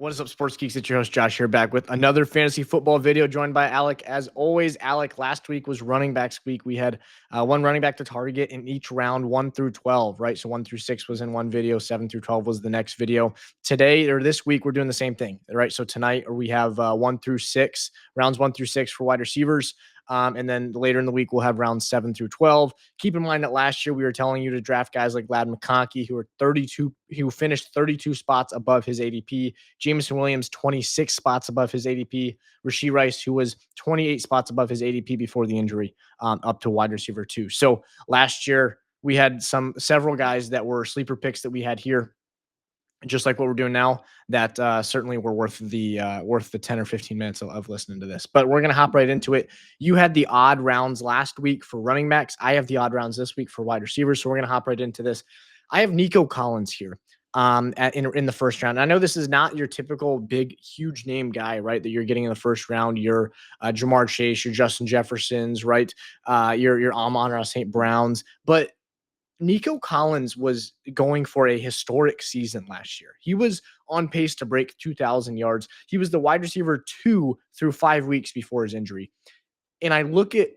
What is up, Sports Geeks? It's your host, Josh, here back with another fantasy football video, joined by Alec. As always, Alec, last week was running backs week. We had one running back to target in each round, 1 through 12, right? So 1 through 6 was in one video, 7 through 12 was the next video. Today, or this week, we're doing the same thing, right? So tonight, we have 1 through 6, rounds 1 through 6 for wide receivers. And then later in the week, we'll have rounds 7 through 12. Keep in mind that last year we were telling you to draft guys like Ladd McConkey, who finished 32 spots above his ADP. Jameson Williams, 26 spots above his ADP. Rashee Rice, who was 28 spots above his ADP before the injury, up to wide receiver 2. So last year we had several guys that were sleeper picks that we had here, just like what we're doing now, that certainly were worth the 10 or 15 minutes of listening to this. But we're going to hop right into it. You had the odd rounds last week for running backs. I have the odd rounds this week for wide receivers. So we're going to hop right into this. I have Nico Collins here in the first round. I know this is not your typical big, huge name guy, right, that you're getting in the first round. Your Jamar Chase, your Justin Jeffersons, right? Your Amon-Ra St. Browns. But Nico Collins was going for a historic season last year. He was on pace to break 2,000 yards. He was the wide receiver 2 through 5 weeks before his injury. And I look at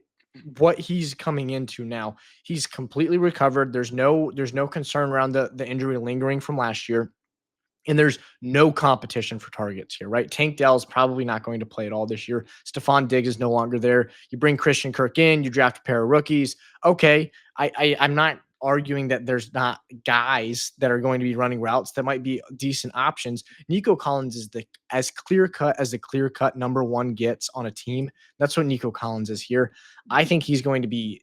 what he's coming into now. He's completely recovered. There's no concern around the injury lingering from last year. And there's no competition for targets here, right? Tank Dell's probably not going to play at all this year. Stephon Diggs is no longer there. You bring Christian Kirk in, you draft a pair of rookies. Okay, I'm not arguing that there's not guys that are going to be running routes that might be decent options. Nico Collins is as clear cut as the clear cut number one gets on a team. That's what Nico Collins is here. I think he's going to be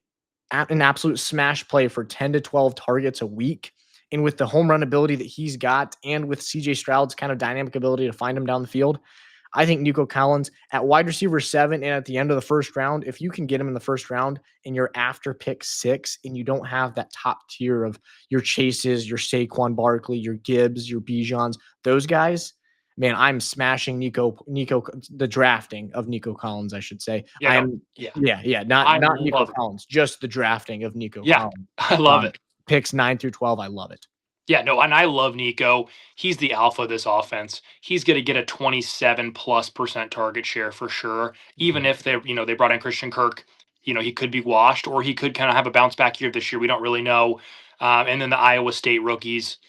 an absolute smash play for 10 to 12 targets a week. And with the home run ability that he's got, and with CJ Stroud's kind of dynamic ability to find him down the field, I think Nico Collins at wide receiver 7 and at the end of the first round, if you can get him in the first round and you're after pick 6 and you don't have that top tier of your Chases, your Saquon Barkley, your Gibbs, your Bijans, those guys, man, I'm smashing the drafting of Nico Collins, I should say. Not Nico Collins, just the drafting of Nico Collins. I love it. Picks 9 through 12, I love it. Yeah, no, and I love Nico. He's the alpha of this offense. He's going to get a 27+% target share for sure. Even if they brought in Christian Kirk, he could be washed, or he could kind of have a bounce back year this year. We don't really know. And then the Iowa State rookies,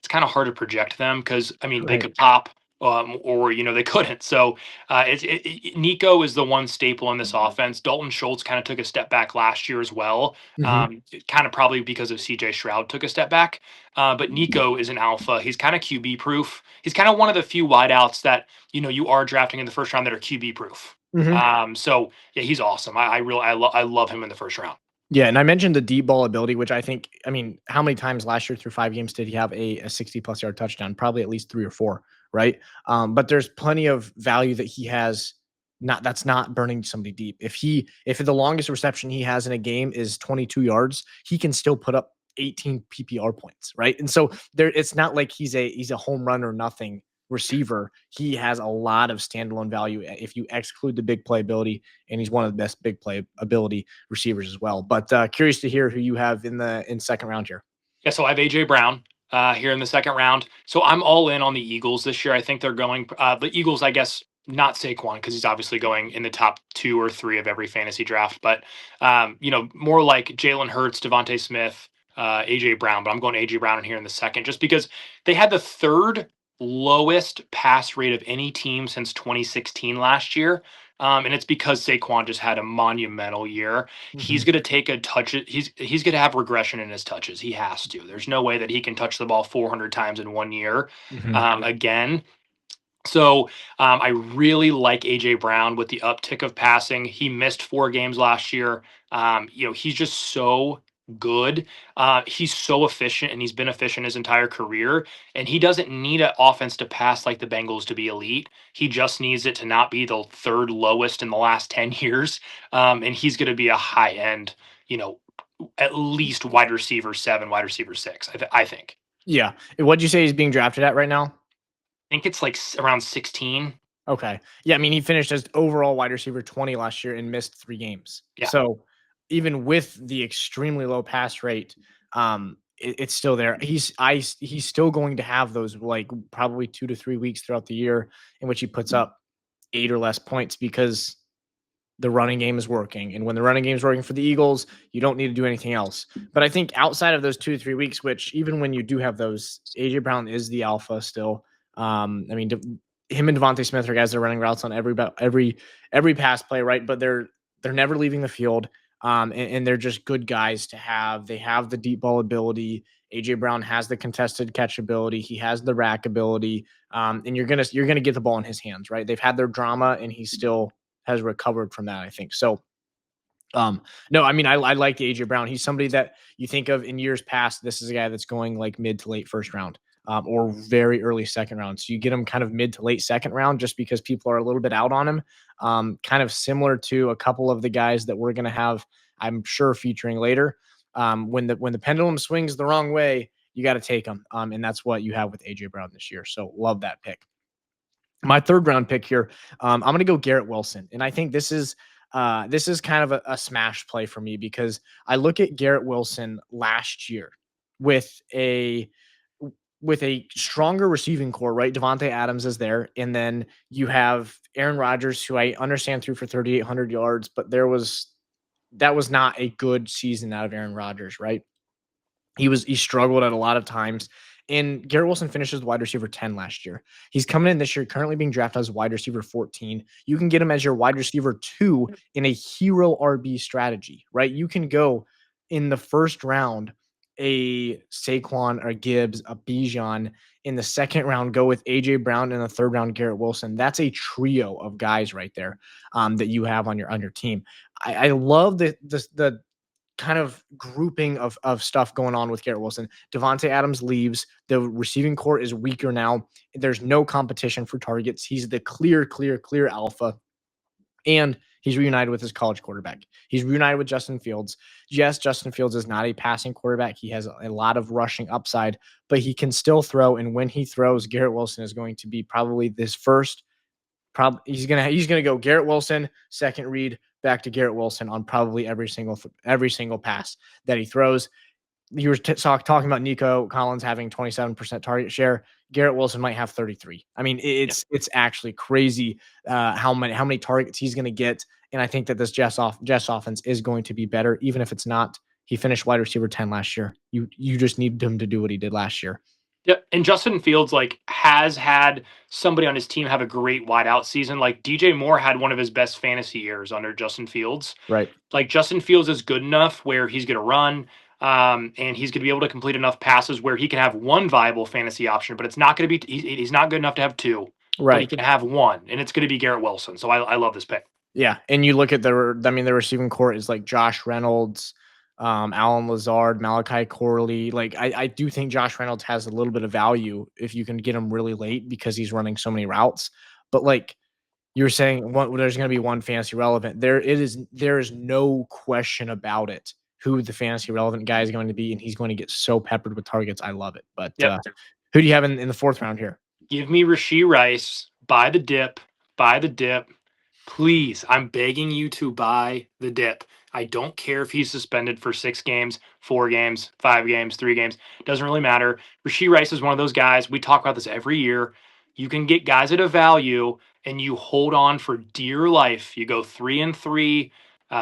it's kind of hard to project them because they could pop. Or they couldn't. So Nico is the one staple in this offense. Dalton Schultz kind of took a step back last year as well. Kind of probably because of CJ Stroud took a step back. But Nico is an alpha. He's kind of QB proof. He's kind of one of the few wideouts that you are drafting in the first round that are QB proof. So yeah, he's awesome. I love him in the first round. Yeah, and I mentioned the deep ball ability, which how many times last year through 5 games did he have a 60+ yard touchdown? Probably at least 3 or 4, right? But there's plenty of value that he has. That's not burning somebody deep. If the longest reception he has in a game is 22 yards, he can still put up 18 PPR points, right? And so it's not like he's a home run or nothing receiver. He has a lot of standalone value if you exclude the big play ability, and he's one of the best big play ability receivers as well. But curious to hear who you have in second round here. Yeah, so I have AJ Brown here in the second round. So I'm all in on the Eagles this year. I think they're going the Eagles, I guess, not Saquon, because he's obviously going in the top 2 or 3 of every fantasy draft, but more like Jalen Hurts, Devontae Smith, AJ Brown. But I'm going AJ Brown in here in the second, just because they had the third lowest pass rate of any team since 2016 last year. And it's because Saquon just had a monumental year. He's going to take a touch. He's going to have regression in his touches. He has to. There's no way that he can touch the ball 400 times in 1 year again. So I really like AJ Brown with the uptick of passing. He missed 4 games last year. He's just so good. He's so efficient, and he's been efficient his entire career. And he doesn't need an offense to pass like the Bengals to be elite. He just needs it to not be the third lowest in the last 10 years. And he's going to be a high end, at least wide receiver 7, wide receiver 6, I think. Yeah. What'd you say he's being drafted at right now? I think it's like around 16. Okay. Yeah. He finished as overall wide receiver 20 last year and missed 3 games. Yeah. So even with the extremely low pass rate, it's still there. He's still going to have those like probably 2 to 3 weeks throughout the year in which he puts up 8 or less points because the running game is working. And when the running game is working for the Eagles, you don't need to do anything else. But I think outside of those 2 to 3 weeks, which even when you do have those, AJ Brown is the alpha still. I mean, him and Devontae Smith are guys that are running routes on every pass play, right? But they're never leaving the field. And they're just good guys to have. They have the deep ball ability. AJ Brown has the contested catch ability. He has the rack ability. And you're gonna get the ball in his hands, right? They've had their drama, and he still has recovered from that, I think. So, no, I mean, I like AJ Brown. He's somebody that you think of in years past. This is a guy that's going like mid to late first round, or very early second round. So you get him kind of mid to late second round just because people are a little bit out on him. Kind of similar to a couple of the guys that we're going to have, I'm sure, featuring later. When the pendulum swings the wrong way, you got to take them. And that's what you have with AJ Brown this year. So love that pick. My third round pick here, I'm going to go Garrett Wilson. And I think this is kind of a smash play for me because I look at Garrett Wilson last year with a stronger receiving core, right? Devontae Adams is there. And then you have Aaron Rodgers, who I understand threw for 3,800 yards, but that was not a good season out of Aaron Rodgers, right? He struggled at a lot of times. And Garrett Wilson finishes wide receiver 10 last year. He's coming in this year, currently being drafted as wide receiver 14. You can get him as your wide receiver 2 in a hero RB strategy, right? You can go in the first round, a Saquon, a Gibbs, a Bijan. In the second round, go with AJ Brown. In the third round, Garrett Wilson. That's a trio of guys right there that you have on your team. I love the kind of grouping of stuff going on with Garrett Wilson. Devontae Adams leaves. The receiving core is weaker now. There's no competition for targets. He's the clear alpha. And he's reunited with his college quarterback. He's reunited with Justin Fields. Yes, Justin Fields is not a passing quarterback. He has a lot of rushing upside, but he can still throw. And when he throws, Garrett Wilson is going to be probably this first. He's gonna go Garrett Wilson, second read, back to Garrett Wilson on probably every single pass that he throws. You were talking about Nico Collins having 27% target share. Garrett Wilson might have 33. I mean, it's actually crazy how many targets he's going to get. And I think that this Jets offense is going to be better, even if it's not. He finished wide receiver 10 last year. You just need him to do what he did last year. Yeah, and Justin Fields has had somebody on his team have a great wideout season. Like DJ Moore had one of his best fantasy years under Justin Fields. Right. Like Justin Fields is good enough where he's going to run, and he's going to be able to complete enough passes where he can have one viable fantasy option, but it's not going to be. He's not good enough to have two. Right. But he can have one, and it's going to be Garrett Wilson. So I love this pick. Yeah, and you look at the receiving court is like Josh Reynolds, Alan Lazard, Malachi Corley. Like I do think Josh Reynolds has a little bit of value if you can get him really late because he's running so many routes. But like you're saying, there's going to be one fantasy relevant. There is no question about it who the fantasy relevant guy is going to be, and he's going to get so peppered with targets. I love it. But who do you have in the fourth round here? Give me Rashee Rice. Buy the dip. Buy the dip. Please, I'm begging you to buy the dip. I don't care if he's suspended for 6 games, 4 games, 5 games, 3 games. Doesn't really matter. Rashee Rice is one of those guys. We talk about this every year. You can get guys at a value, and you hold on for dear life. You go 3-3.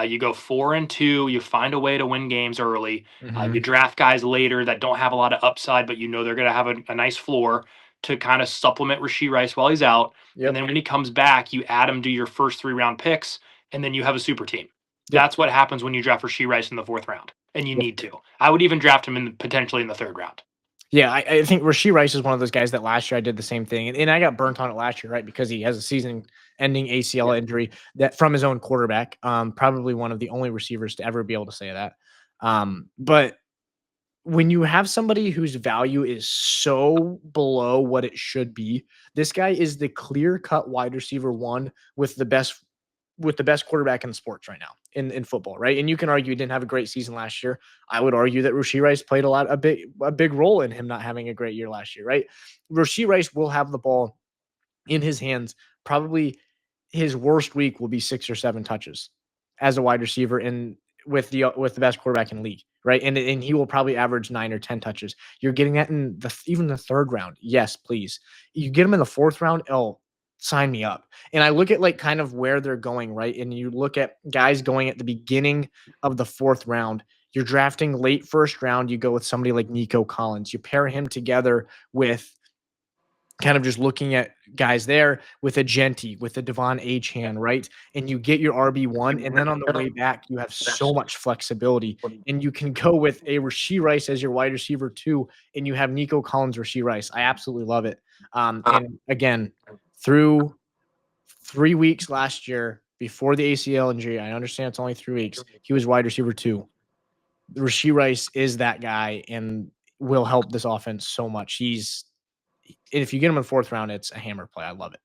You go 4-2. You find a way to win games early. You draft guys later that don't have a lot of upside, but you know they're going to have a nice floor to kind of supplement Rashee Rice while he's out. Yep. And then when he comes back, you add him to your first 3 round picks, and then you have a super team. Yep. That's what happens when you draft Rashee Rice in the 4th round, and you need to. I would even draft him potentially in the 3rd round. Yeah, I think Rashee Rice is one of those guys that last year I did the same thing, and I got burnt on it last year, right? Because he has a season-ending ACL injury that from his own quarterback. Probably one of the only receivers to ever be able to say that. But when you have somebody whose value is so below what it should be, this guy is the clear-cut wide receiver 1 with the best quarterback in sports right now in football, right? And you can argue he didn't have a great season last year. I would argue that Rashee Rice played a big role in him not having a great year last year, right? Rashee Rice will have the ball in his hands. Probably his worst week will be 6 or 7 touches as a wide receiver. And with the best quarterback in the league, right? And he will probably average 9 or 10 touches. You're getting that in even the third round. Yes, please. You get him in the fourth round. Oh, sign me up. And I look at like kind of where they're going, right? And you look at guys going at the beginning of the fourth round. You're drafting late first round. You go with somebody like Nico Collins. You pair him together with kind of just looking at guys there with a Genty, with a Devon Achane, right? And you get your RB1. And then on the way back, you have so much flexibility. And you can go with a Rashee Rice as your wide receiver 2, and you have Nico Collins, Rashee Rice. I absolutely love it. And again, through 3 weeks last year, before the ACL injury, I understand it's only 3 weeks, he was wide receiver 2. Rashee Rice is that guy and will help this offense so much. If you get him in fourth round, it's a hammer play. I love it.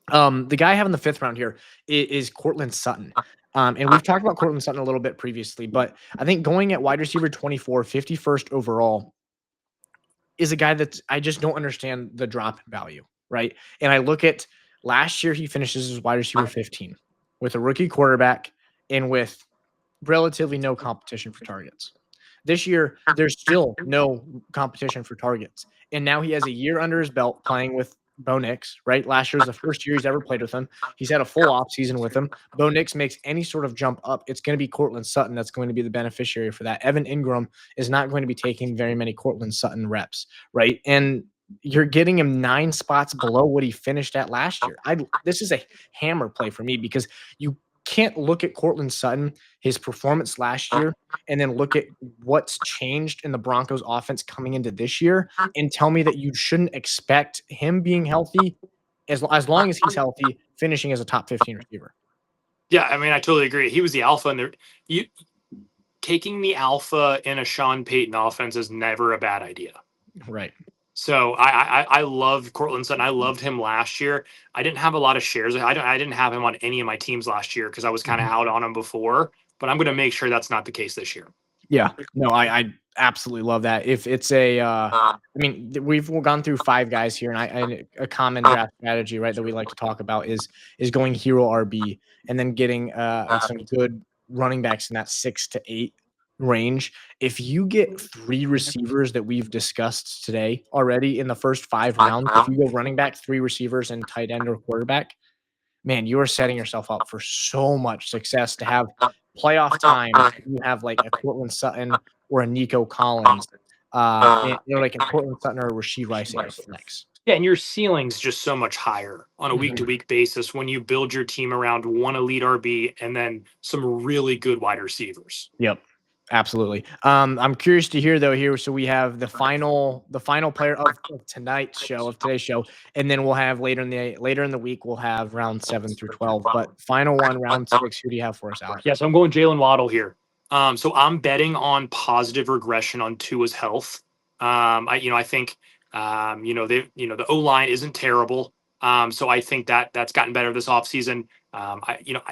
The guy I have in the fifth round here is Courtland Sutton. And we've talked about Courtland Sutton a little bit previously, but I think going at wide receiver 24, 51st overall is a guy that I just don't understand the drop in value, right? And I look at last year, he finishes as wide receiver 15 with a rookie quarterback and with relatively no competition for targets. This year, there's still no competition for targets. And now he has a year under his belt playing with Bo Nix, right? Last year was the first year he's ever played with him. He's had a full off season with him. Bo Nix makes any sort of jump up, it's going to be Courtland Sutton that's going to be the beneficiary for that. Evan Ingram is not going to be taking very many Courtland Sutton reps, right? And you're getting him 9 spots below what he finished at last year. This is a hammer play for me because you can't look at Courtland Sutton, his performance last year, and then look at what's changed in the Broncos offense coming into this year and tell me that you shouldn't expect him being healthy as long as he's healthy, finishing as a top 15 receiver. Yeah, I mean, I totally agree. He was the alpha, and you taking the alpha in a Sean Payton offense is never a bad idea. Right. So I love Courtland Sutton. I loved him last year. I didn't have a lot of shares. I didn't have him on any of my teams last year because I was kind of out on him before. But I'm going to make sure that's not the case this year. Yeah, no, I absolutely love that. If it's I mean, we've gone through 5 guys here, and a common draft strategy, right, that we like to talk about is going hero RB and then getting some good running backs in that 6 to 8 range. If you get 3 receivers that we've discussed today already in the first 5 rounds, if you go running back, 3 receivers, and tight end or quarterback, man, you are setting yourself up for so much success to have playoff time. You have like a Courtland Sutton or a Nico Collins, like a Courtland Sutton or a Rashee Rice at your flex. Yeah, and your ceiling's just so much higher on a week-to-week basis when you build your team around one elite RB and then some really good wide receivers. Yep. Absolutely. I'm curious to hear though here. So we have the final player of today's show, and then we'll have later in the week we'll have round 7 through 12. But final one, round 6. Who do you have for us, Alex? Yeah, so I'm going Jaylen Waddle here. So I'm betting on positive regression on Tua's health. I think the O-line isn't terrible. So I think that's gotten better this offseason.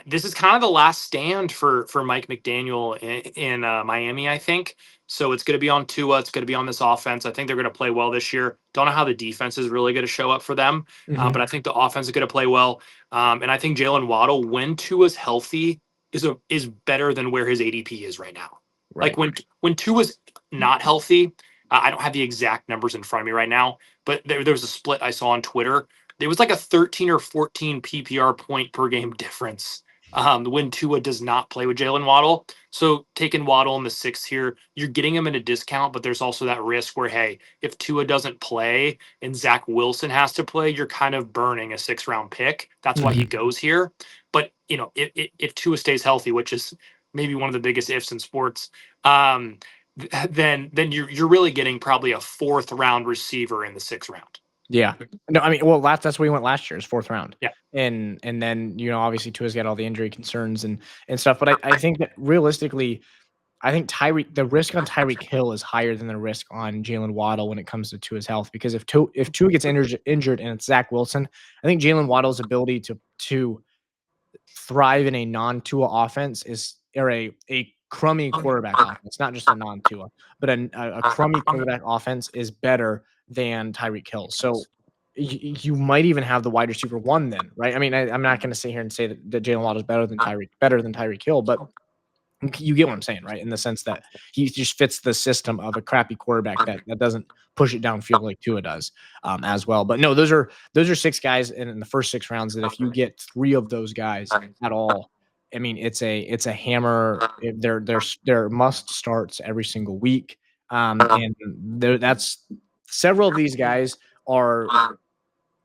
This is kind of the last stand for Mike McDaniel in Miami, I think. So it's going to be on Tua. It's going to be on this offense. I think they're going to play well this year. Don't know how the defense is really going to show up for them, but I think the offense is going to play well. And I think Jaylen Waddle, when Tua's healthy, is better than where his ADP is right now. Right. Like when Tua's not healthy, I don't have the exact numbers in front of me right now, but there was a split I saw on Twitter. There was like a 13 or 14 PPR point per game difference when Tua does not play with Jaylen Waddle. So taking Waddle in the 6th here, you're getting him at a discount, but there's also that risk where, hey, if Tua doesn't play and Zach Wilson has to play, you're kind of burning a 6th-round pick. That's why he goes here. But, if Tua stays healthy, which is maybe one of the biggest ifs in sports, then you're really getting probably a 4th-round receiver in the 6th round. Yeah. No, I mean, well, that's where he went last year, his 4th round. Yeah. And then, obviously Tua's got all the injury concerns and stuff. But I think that realistically, I think the risk on Tyreek Hill is higher than the risk on Jaylen Waddle when it comes to Tua's health. Because if Tua gets injured and it's Zach Wilson, I think Jaylen Waddle's ability to thrive in a non-Tua offense or a crummy quarterback offense, not just a non-Tua, but a crummy quarterback offense is better than Tyreek Hill. So you might even have the wide receiver 1 then, right? I mean, I'm not going to sit here and say that Jaylen Waddle is better than Tyreek Hill, but You get what I'm saying, right? In the sense that he just fits the system of a crappy quarterback that doesn't push it downfield like Tua does, as well. But no, those are 6 guys in the first 6 rounds that if you get 3 of those guys at all, I mean, it's a hammer. They're must starts every single week. And that's several of these guys are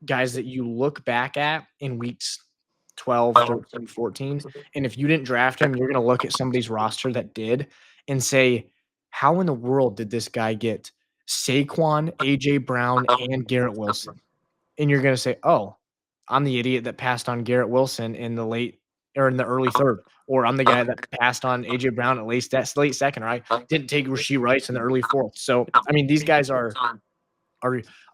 guys that you look back at in weeks 12, 13, 14. And if you didn't draft him, you're going to look at somebody's roster that did and say, how in the world did this guy get Saquon, AJ Brown, and Garrett Wilson? And you're going to say, oh, I'm the idiot that passed on Garrett Wilson in the late or in the early third, or I'm the guy that passed on AJ Brown at least that's late second, right? Didn't take Rashee Rice in the early fourth. So, I mean, these guys are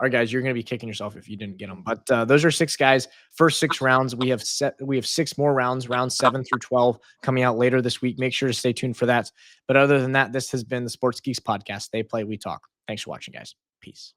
guys you're going to be kicking yourself if you didn't get them. But those are 6 guys. First 6 rounds. We have 6 more rounds, rounds 7 through 12, coming out later this week. Make sure to stay tuned for that. But other than that, this has been the Sports Geeks podcast. They play, we talk. Thanks for watching, guys. Peace.